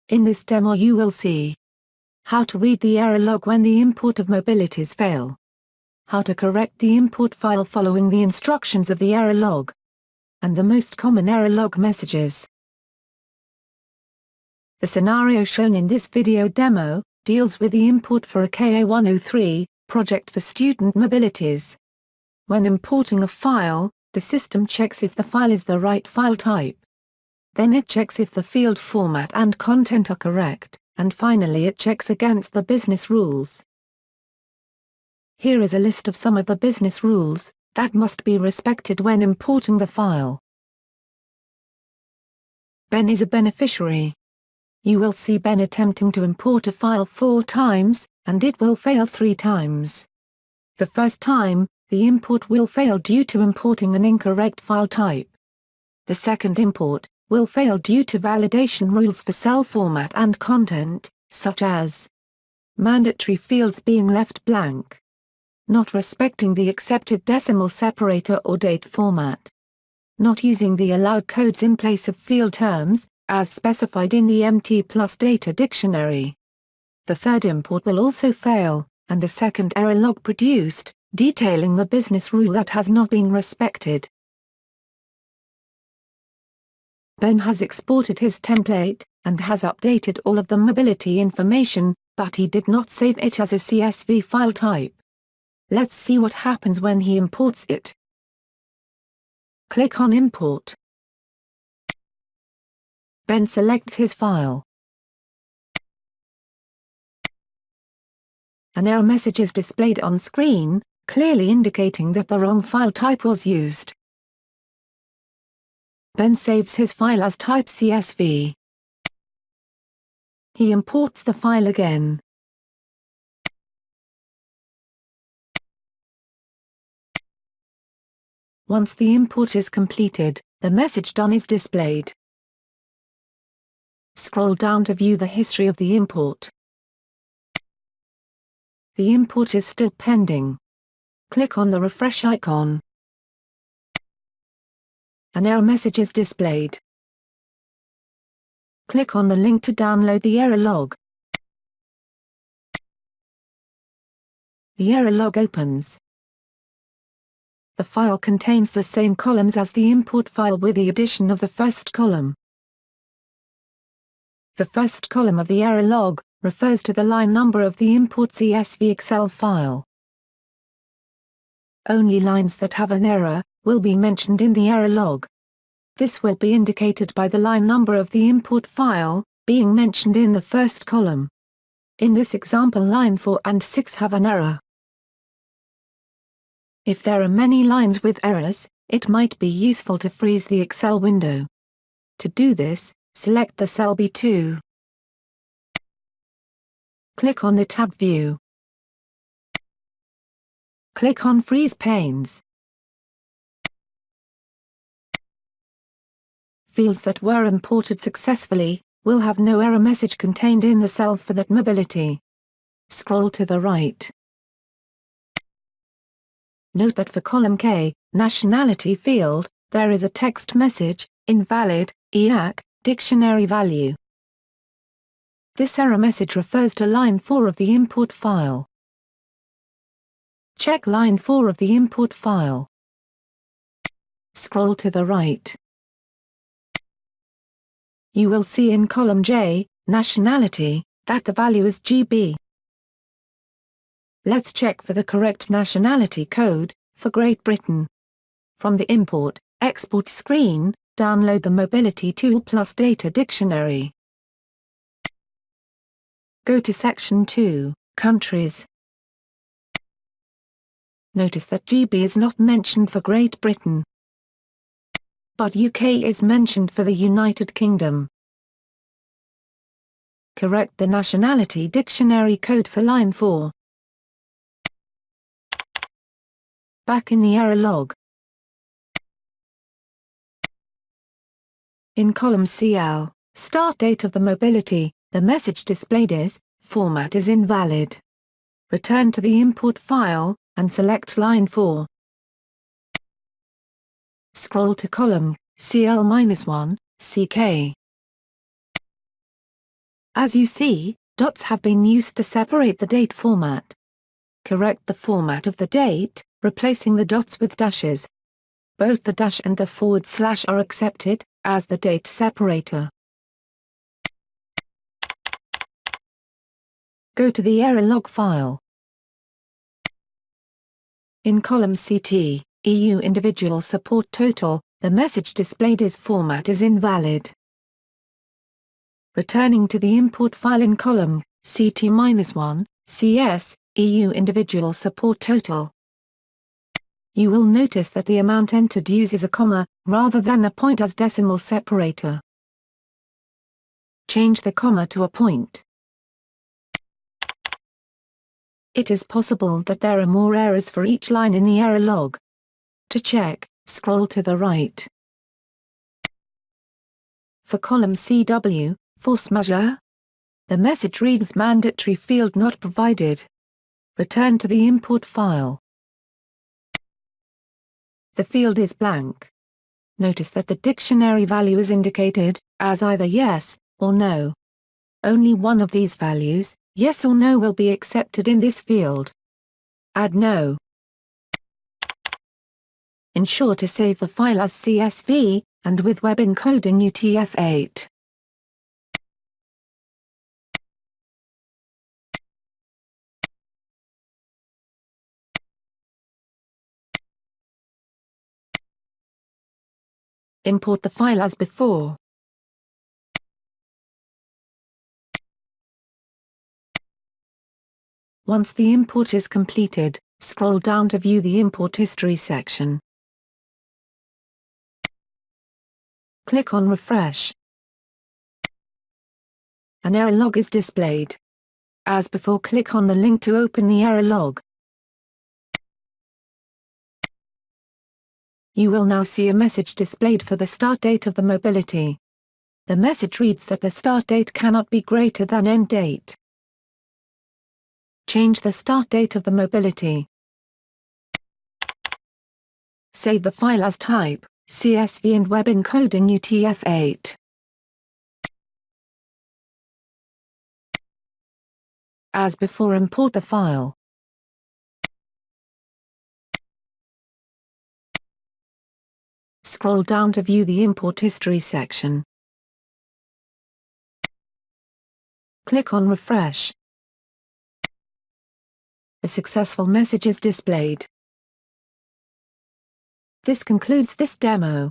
In this demo you will see how to read the error log when the import of mobilities fail, how to correct the import file following the instructions of the error log, and the most common error log messages. The scenario shown in this video demo deals with the import for a KA103 project for student mobilities. When importing a file, the system checks if the file is the right file type. Then it checks if the field format and content are correct, and finally it checks against the business rules. Here is a list of some of the business rules that must be respected when importing the file. Ben is a beneficiary. You will see Ben attempting to import a file 4 times, and it will fail 3 times. The first time, the import will fail due to importing an incorrect file type. The second import will fail due to validation rules for cell format and content, such as mandatory fields being left blank, not respecting the accepted decimal separator or date format, not using the allowed codes in place of field terms, as specified in the MT plus data dictionary. The third import will also fail, and a second error log produced, detailing the business rule that has not been respected. Ben has exported his template, and has updated all of the mobility information, but he did not save it as a CSV file type. Let's see what happens when he imports it. Click on Import. Ben selects his file. An error message is displayed on screen, clearly indicating that the wrong file type was used. Ben saves his file as type CSV. He imports the file again. Once the import is completed, the message done is displayed. Scroll down to view the history of the import. The import is still pending. Click on the refresh icon. An error message is displayed. Click on the link to download the error log. The error log opens. The file contains the same columns as the import file with the addition of the first column. The first column of the error log refers to the line number of the import CSV Excel file. Only lines that have an error will be mentioned in the error log. This will be indicated by the line number of the import file being mentioned in the first column. In this example, line 4 and 6 have an error. If there are many lines with errors, it might be useful to freeze the Excel window. To do this, select the cell B2. Click on the tab View. Click on Freeze Panes. Fields that were imported successfully will have no error message contained in the cell for that mobility. Scroll to the right. Note that for column K, nationality field, there is a text message, invalid, EAC, dictionary value. This error message refers to line 4 of the import file. Check line 4 of the import file. Scroll to the right. You will see in column J, nationality, that the value is GB. Let's check for the correct nationality code for Great Britain. From the Import, Export screen, download the Mobility Tool plus Data Dictionary. Go to Section 2, Countries. Notice that GB is not mentioned for Great Britain, but UK is mentioned for the United Kingdom. Correct the nationality dictionary code for line 4. Back in the error log. In column CL, start date of the mobility, the message displayed is, format is invalid. Return to the import file, and select line 4. Scroll to column CL-1, CK. As you see, dots have been used to separate the date format. Correct the format of the date, replacing the dots with dashes. Both the dash and the / are accepted, as the date separator. Go to the Errorlog file. In column CT, EU individual support total, the message displayed is format is invalid. Returning to the import file in column CT-1, CS, EU individual support total. You will notice that the amount entered uses a comma, rather than a point as decimal separator. Change the comma to a point. It is possible that there are more errors for each line in the error log. To check, scroll to the right. For column CW, force majeure, the message reads mandatory field not provided. Return to the import file. The field is blank. Notice that the dictionary value is indicated as either yes or no. Only one of these values, yes or no, will be accepted in this field. Add no. Ensure to save the file as CSV, and with web encoding UTF-8. Import the file as before. Once the import is completed, scroll down to view the import history section. Click on Refresh. An error log is displayed. As before, click on the link to open the error log. You will now see a message displayed for the start date of the mobility. The message reads that the start date cannot be greater than end date. Change the start date of the mobility. Save the file as type, CSV, and web encoding UTF-8. As before, import the file. Scroll down to view the import history section. Click on Refresh. A successful message is displayed. This concludes this demo.